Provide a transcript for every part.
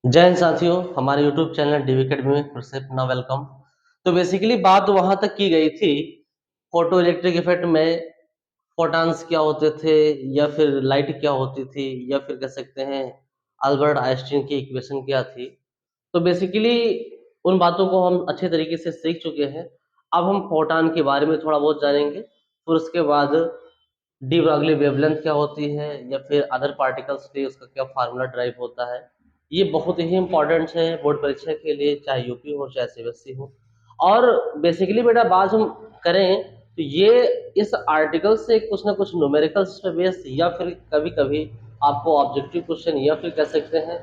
जय हिंद साथियों, हमारे YouTube चैनल डीवी अकेडमी में फिर से अपना वेलकम। तो बेसिकली बात वहां तक की गई थी, फोटो इलेक्ट्रिक इफेक्ट में फोटॉन्स क्या होते थे, या फिर लाइट क्या होती थी, या फिर कह सकते हैं अल्बर्ट आइंस्टीन की इक्वेशन क्या थी। तो बेसिकली उन बातों को हम अच्छे तरीके से सीख चुके हैं। अब हम फोटॉन के बारे में थोड़ा बहुत जानेंगे, फिर उसके बाद डी ब्रॉगली वेवलेंथ क्या होती है, या फिर अदर पार्टिकल्स के उसका क्या फार्मूला ड्राइव होता है। ये बहुत ही इंपॉर्टेंट है बोर्ड परीक्षा के लिए, चाहे यूपी हो चाहे सीबीएसई हो। और बेसिकली बेटा बात हम करें तो ये इस आर्टिकल से कुछ ना कुछ न्यूमेरिकल्स पे बेस, या फिर कभी कभी आपको ऑब्जेक्टिव क्वेश्चन या फिर कह सकते हैं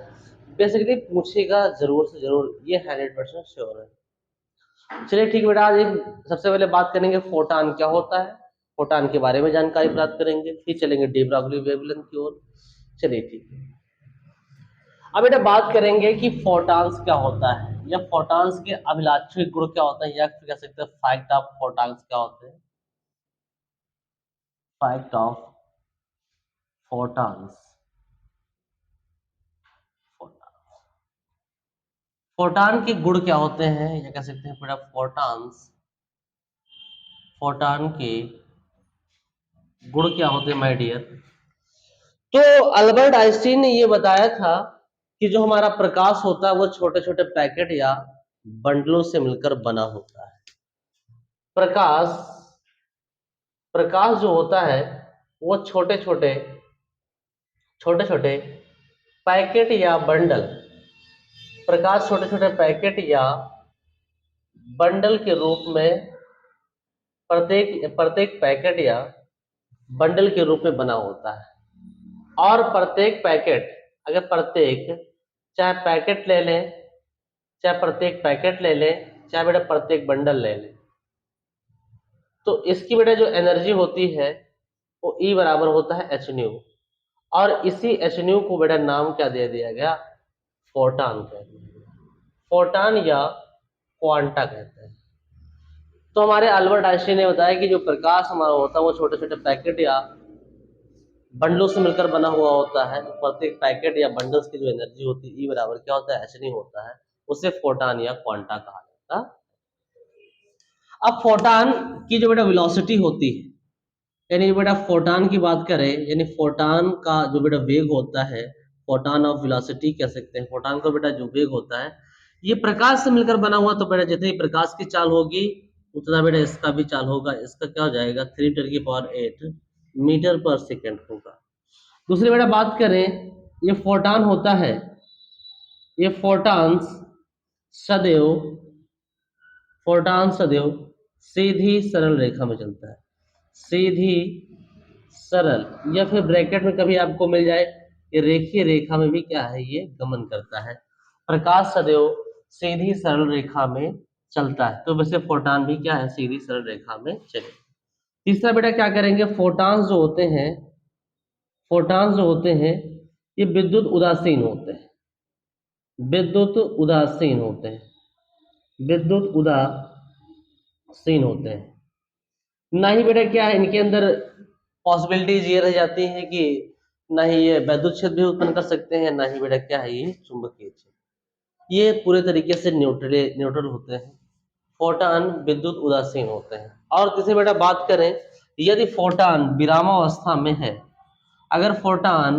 बेसिकली पूछेगा जरूर से जरूर, ये 100% श्योर है। चलिए ठीक है बेटा, आज सबसे पहले बात करेंगे फोटान क्या होता है, फोटान के बारे में जानकारी प्राप्त करेंगे, फिर चलेंगे डी ब्रॉगली वेवलेंथ की ओर। चलिए ठीक है। अब बेटा बात करेंगे कि फोटॉन्स क्या होता है, या फोटॉन्स के अभिलाक्षिक गुण क्या होता है, या फिर कह सकते हैं फैक्ट ऑफ फोटॉन्स क्या होते हैं। Fact of photons. फोटॉन के गुण क्या होते हैं, या कह सकते हैं बेटा फोटॉन्स, फोटॉन के गुण क्या होते हैं माय डियर। तो अल्बर्ट आइंस्टीन ने ये बताया था कि जो हमारा प्रकाश होता है वो छोटे छोटे पैकेट या बंडलों से मिलकर बना होता है। प्रकाश प्रकाश जो होता है वो छोटे छोटे पैकेट या बंडल, प्रकाश छोटे छोटे पैकेट या बंडल के रूप में, प्रत्येक प्रत्येक पैकेट या बंडल के रूप में बना होता है। और प्रत्येक पैकेट, अगर प्रत्येक, चाहे पैकेट ले लें, चाहे प्रत्येक पैकेट ले लें, चाहे बेटा प्रत्येक बंडल ले लें, तो इसकी बेटा जो एनर्जी होती है वो ई बराबर होता है एच न्यू। और इसी एच न्यू को बेटा नाम क्या दे दिया गया, फोटान कह दिया गया। फोटान या क्वांटा कहते हैं। तो हमारे अल्बर्ट आइंस्टीन ने बताया कि जो प्रकाश हमारा होता है वो छोटे छोटे पैकेट या बंडलों से मिलकर बना हुआ होता है। प्रत्येक पैकेट या बंडल्स की जो एनर्जी होती है ई बराबर क्या होता है, एच न्यू होता है। उसे फोटान या क्वांटा कहा जाता है। अब फोटान की जो बेटा वेलोसिटी होती है, यानी बेटा फोटान की बात करें, यानी फोटान का जो बेटा वेग होता है, फोटान ऑफ वेलोसिटी कह सकते हैं। फोटान का बेटा जो वेग होता है ये प्रकाश से मिलकर बना हुआ, तो बेटा जितनी प्रकाश की चाल होगी उतना बेटा इसका भी चाल होगा। इसका क्या हो जाएगा, 3 × 10⁸ मीटर पर सेकेंड होगा। दूसरी बेटा बात करें, ये फोटान होता है, ये फोटान्स सदैव, फोटान सदैव सीधी सरल रेखा में चलता है। सीधी सरल, या फिर ब्रैकेट में कभी आपको मिल जाए ये रेखीय रेखा में भी क्या है, ये गमन करता है। प्रकाश सदैव सीधी सरल रेखा में चलता है, तो वैसे फोटान भी क्या है, सीधी सरल रेखा में चले। तीसरा बेटा क्या करेंगे, फोटान्स जो होते हैं, फोटान्स जो होते हैं ये विद्युत उदासीन होते हैं। विद्युत उदासीन होते हैं, विद्युत उदासीन होते हैं। ना ही बेटा क्या है, इनके अंदर पॉसिबिलिटीज ये रह जाती है कि ना ही ये वैद्युत क्षेत्र भी उत्पन्न कर सकते हैं, ना ही बेटा क्या है ये चुंबकीय क्षेत्र। ये पूरे तरीके से न्यूट्रल होते हैं। फोटान विद्युत उदासीन होते हैं। और किसी बेटा बात करें, यदि फोटान विरामावस्था में है, अगर फोटान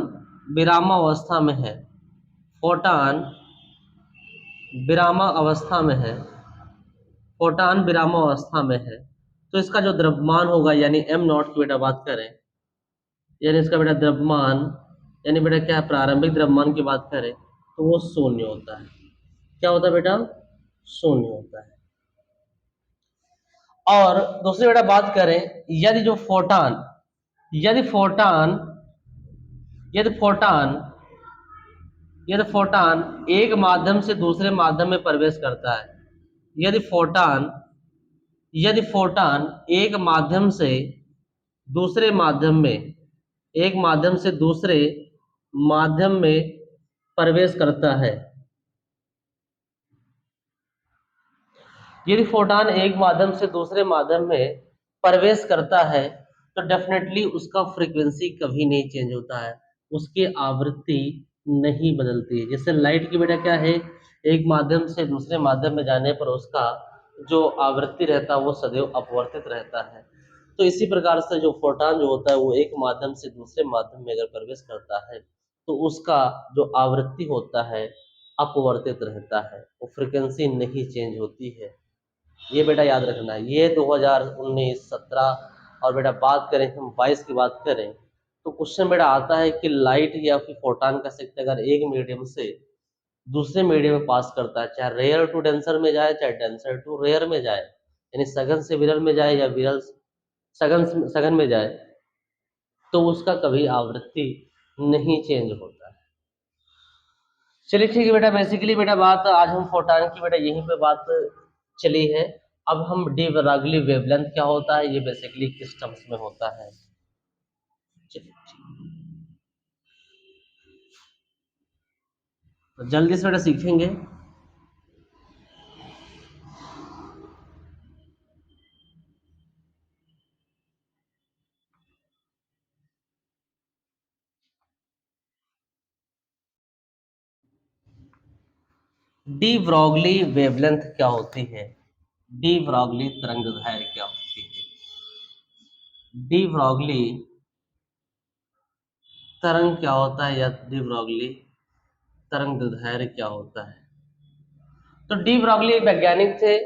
विरामावस्था में है, फोटान विरामावस्था में है, फोटान विरामावस्था में है, तो इसका जो द्रव्यमान होगा, यानी एम नॉट की बेटा बात करें, यानी इसका बेटा द्रव्यमान, यानी बेटा क्या है, प्रारंभिक द्रव्यमान की बात करें तो वो शून्य होता है। क्या होता है बेटा, शून्य होता है। और दूसरी बेटा बात करें, यदि जो फोटान, यदि फोटान यदि फोटान यदि फोटान एक माध्यम से दूसरे माध्यम में प्रवेश करता है, यदि फोटान यदि फोटान एक माध्यम से दूसरे माध्यम में, एक माध्यम से दूसरे माध्यम में प्रवेश करता है, यदि फोटान एक माध्यम से दूसरे माध्यम में प्रवेश करता है तो डेफिनेटली उसका फ्रीक्वेंसी कभी नहीं चेंज होता है, उसकी आवृत्ति नहीं बदलती है। जैसे लाइट की बेटा क्या है, एक माध्यम से दूसरे माध्यम में जाने पर उसका जो आवृत्ति रहता है वो सदैव अपवर्तित रहता है। तो इसी प्रकार से जो फोटॉन जो होता है वो एक माध्यम से दूसरे माध्यम में अगर प्रवेश करता है तो उसका जो आवृत्ति होता है अपवर्तित रहता है, वो फ्रिक्वेंसी नहीं चेंज होती है। ये बेटा याद रखना है। ये 2019, 17 और बेटा बात करें हम 22 की बात करें तो क्वेश्चन बेटा आता है कि लाइट या फिर फोटॉन का शक्ति अगर एक मीडियम से दूसरे मीडियम में पास करता है, चाहे रेयर टू डेंसर में जाए चाहे डेंसर टू रेयर में जाए, यानी सघन से विरल में जाए या विरल सघन सघन में जाए, तो उसका कभी आवृत्ति नहीं चेंज होता है। चलिए ठीक है बेटा, बेसिकली बेटा बात आज हम फोटॉन की बेटा यहीं पे बात चली है। अब हम डी ब्रागली वेवलेंथ क्या होता है, ये बेसिकली किस टर्म्स में होता है। चलिए तो जल्दी से बेटा सीखेंगे। डी ब्रॉगली वेवलेंथ क्या होती है, डी ब्रॉगली तरंगदैर्घ्य क्या होती है, डी ब्रॉगली तरंग क्या होता है या डी ब्रॉगली तरंगदैर्घ्य क्या होता है। तो डी ब्रॉगली एक वैज्ञानिक थे।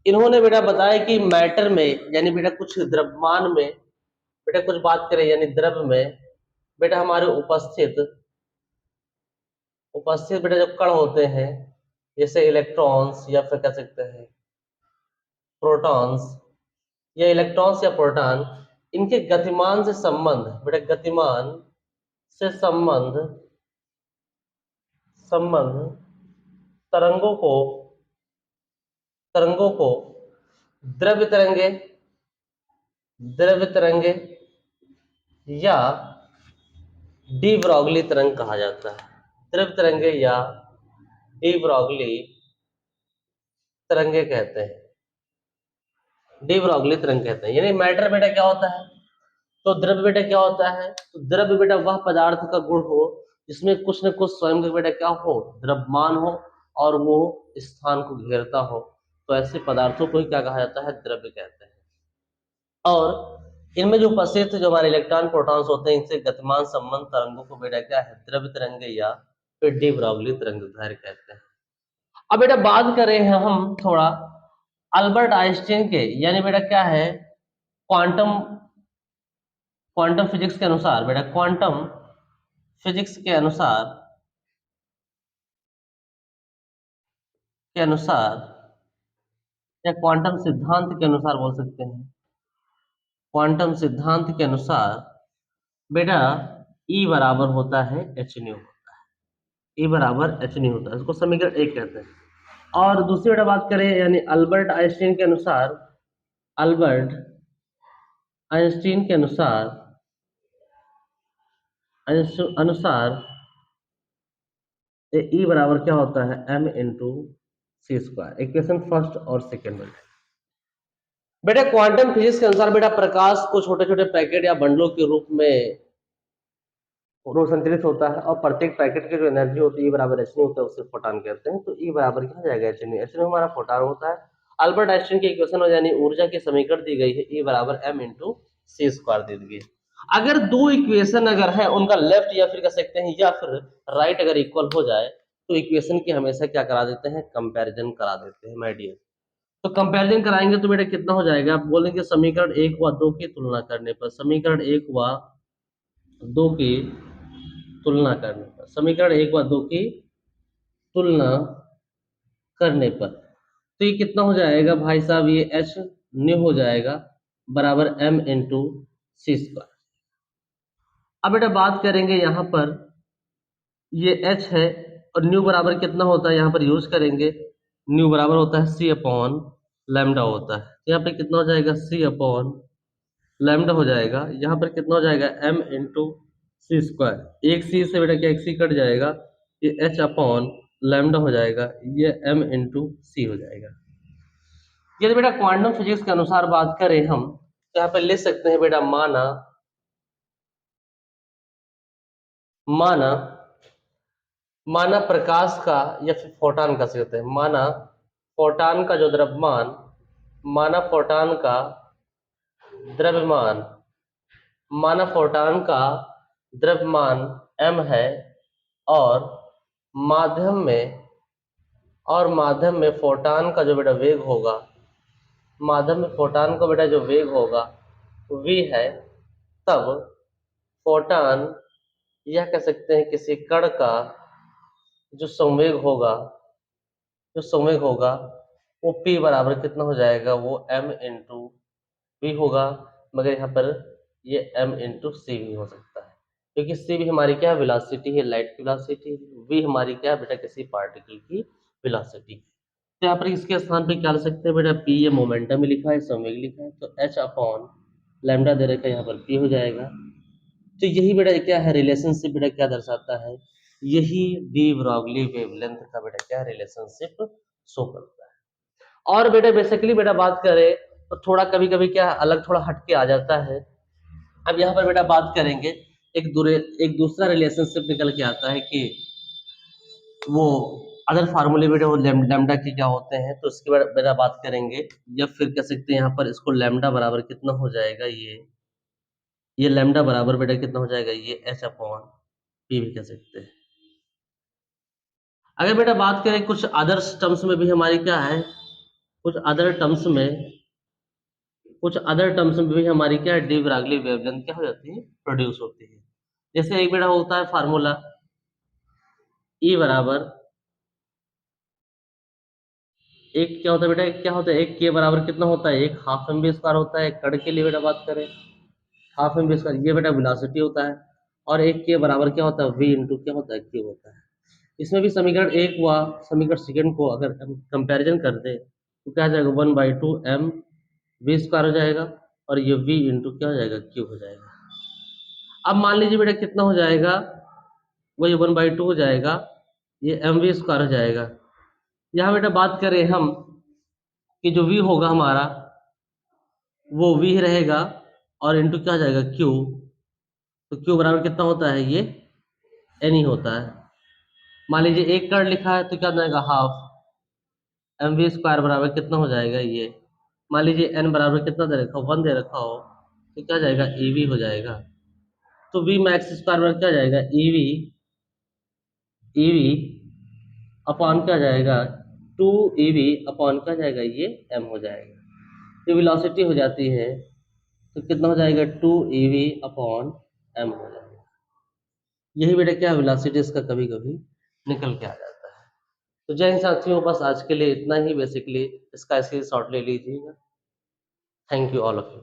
इन्होंने बेटा बताया कि मैटर में यानी बेटा कुछ द्रव्यमान में बेटा कुछ बात करें यानी द्रव्य में बेटा हमारे उपस्थित उपस्थित बेटा जब कण होते हैं, जैसे इलेक्ट्रॉन्स या फिर कह सकते हैं प्रोटॉन्स या इलेक्ट्रॉन्स या प्रोटॉन, इनके गतिमान से संबंध बेटा गतिमान से संबंध संबंध तरंगों को तरंगों को द्रव्य तरंगे द्रव्य तरंगे या डी ब्रॉगली तरंग कहा जाता है। द्रव्य तरंगे या डी ब्रॉगली तरंगे कहते हैं, डी ब्रॉगली तरंग कहते हैं। यानी मैटर बेटा क्या होता है, तो द्रव्य बेटा क्या होता है, तो द्रव्य बेटा वह पदार्थ का गुण हो जिसमें कुछ न कुछ स्वयं का बेटा क्या हो, द्रव्यमान हो और वो स्थान को घेरता हो, तो ऐसे पदार्थों को ही क्या कहा जाता है, द्रव्य कहते हैं। और इनमें जो उपस्थित जो हमारे इलेक्ट्रॉन प्रोटॉन्स होते हैं इनसे गतिमान संबंध तरंगों को बेटा क्या है, द्रव्य तरंगे या फिर डी ब्रॉगली तरंगदैर्घ्य कहते हैं। अब बेटा बात करें हैं हम थोड़ा अल्बर्ट आइंस्टीन के, यानी बेटा क्या है क्वांटम क्वांटम फिजिक्स के अनुसार बेटा क्वांटम फिजिक्स के अनुसार या क्वांटम सिद्धांत के अनुसार बोल सकते हैं, क्वांटम सिद्धांत के अनुसार बेटा E बराबर होता है एच न्यू होता है, E बराबर एच न्यू होता है, इसको समीकरण एक कहते हैं। और दूसरी बेटा बात करें यानी अल्बर्ट आइंस्टीन के अनुसार, अल्बर्ट आइंस्टीन के अनुसार ई बराबर क्या होता है, एम इंटू सी स्क्वायर। इक्वेशन फर्स्ट और सेकेंड में बेटा क्वांटम फिजिक्स के अनुसार बेटा प्रकाश को छोटे छोटे पैकेट या बंडलों के रूप में संचरित होता है और प्रत्येक पैकेट की जो एनर्जी होती है बराबर एच होता है, उसे फोटॉन कहते हैं। तो ई बराबर क्या हो जाएगा, एच हमारा फोटॉन होता है। अल्बर्ट आइंस्टीन की इक्वेशन हो यानी ऊर्जा की समीकरण दी गई है, ई बराबर एम इंटू सी स्क्वायर दी गई। अगर दो इक्वेशन अगर है उनका लेफ्ट या फिर कह सकते हैं या फिर राइट अगर इक्वल हो जाए तो इक्वेशन की हमेशा क्या करा देते हैं, कंपैरिजन करा देते हैं माय डियर। तो कंपैरिजन कराएंगे तो बेटा कितना हो जाएगा, आप बोलेंगे समीकरण एक व दो की तुलना करने पर, समीकरण एक व दो की तुलना करने पर, समीकरण एक व दो की तुलना करने पर, तो ये कितना हो जाएगा भाई साहब, ये एच न्यू हो जाएगा बराबर एम इंटू सी स्क्वायर। अब बेटा बात करेंगे यहाँ पर ये एच है और न्यू बराबर कितना होता है, यहाँ पर यूज करेंगे न्यू बराबर होता है सी अपॉन लैम्डा होता है। यहाँ पे कितना हो जाएगा, सी अपॉन लैम्डा हो जाएगा, यहाँ पर कितना हो जाएगा एम इंटू सी स्क्वायर। एक सी से बेटा क्या एक सी कट जाएगा, ये एच अपॉन लैम्डा हो जाएगा, ये एम इंटू सी हो जाएगा। यदि बेटा क्वांटम फिजिक्स के अनुसार बात करें हम तो यहाँ पे लिख सकते हैं बेटा माना माना माना प्रकाश का या फिर फोटान का सकते हैं, माना फोटान का जो द्रव्यमान, माना फोटान का द्रव्यमान, माना फोटान का द्रव्यमान m है, और माध्यम में, फोटान का जो बेटा वेग होगा, माध्यम में फोटान का बेटा जो वेग होगा v है, तब फोटान यह कह सकते हैं किसी कण का जो संवेग होगा, वो p बराबर कितना हो जाएगा, वो m इंटू वी होगा। मगर यहाँ पर ये m इंटू सी भी हो सकता है, क्योंकि सी भी हमारी क्या वेलोसिटी है, लाइट की वेलोसिटी, वी हमारी क्या है बेटा, किसी पार्टिकल की वेलोसिटी। तो यहाँ पर इसके स्थान पे क्या लिख सकते हैं बेटा, p ये मोमेंटम में लिखा है, संवेग लिखा है, तो h अपॉन लैम्डा दे रखा है, यहाँ पर p हो जाएगा। तो यही बेटा क्या है रिलेशनशिप, बेटा क्या दर्शाता है, यही डी ब्रॉगली वेवलेंथ का बेटा क्या रिलेशनशिप शो करता है। और बेटा बेसिकली बेटा बात करें तो थोड़ा कभी कभी क्या अलग थोड़ा हटके आ जाता है। अब यहाँ पर बेटा बात करेंगे, एक दूसरा रिलेशनशिप निकल के आता है कि वो अदर फार्मूले बेटा वो लैम्डा के क्या होते हैं, तो उसके बेटा बात करेंगे, या फिर कह सकते हैं यहाँ पर इसको लैम्डा बराबर कितना हो जाएगा, ये लैम्डा बराबर बेटा कितना हो जाएगा, ये एच अपॉन पी भी कह सकते हैं। अगर बेटा बात करें कुछ अदर्स टर्म्स में भी हमारी क्या है, कुछ अदर टर्म्स में भी हमारी क्या है, डी ब्रागली वेवलेंथ क्या हो जाती है, प्रोड्यूस होती है। जैसे एक बेटा होता है फार्मूला ई बराबर, एक क्या होता है बेटा, एक क्या होता है, एक के बराबर कितना होता है, एक हाफ एम बी स्क्वायर होता है। कण के लिए बेटा बात करें हाफ एम बी स्क्वायर, ये बेटा वेलोसिटी होता है, और एक के बराबर क्या होता है, वी इंटू क्या होता है, क्यू होता है। इसमें भी समीकरण एक हुआ, समीकरण सेकंड को अगर हम कंपैरिजन कर दे तो क्या हो जाएगा, 1/2 m वी स्क्वायर हो जाएगा, और ये v इंटू क्या हो जाएगा, क्यू हो जाएगा। अब मान लीजिए बेटा कितना हो जाएगा, वही 1/2 हो जाएगा, ये एम वी स्क्वायर हो जाएगा। यहाँ बेटा बात करें हम कि जो v होगा हमारा वो v ही रहेगा, और इंटू क्या हो जाएगा, q, तो q बराबर कितना होता है, ये n ही होता है। मान लीजिए एक कण लिखा है तो क्या हो जाएगा, हाफ एम वी स्क्वायर बराबर कितना हो जाएगा, ये मान लीजिए n बराबर कितना दे रखा हो, 1 दे रखा हो, तो क्या जाएगा, ई वी हो जाएगा। तो वी मैक्स स्क्वायर बराबर क्या जाएगा, ई वी अपॉन क्या जाएगा, 2 ई वी अपॉन क्या जाएगा, ये m हो जाएगा। ये वेलोसिटी हो जाती है, तो कितना हो जाएगा, 2 ई वी अपॉन m हो जाएगा। यही बेटा क्या वेलोसिटी इसका कभी कभी निकल के आ जाता है। तो जय हिंद साथियों, बस आज के लिए इतना ही, बेसिकली इसका स्क्रीनशॉट ले लीजिएगा। Thank you all of you.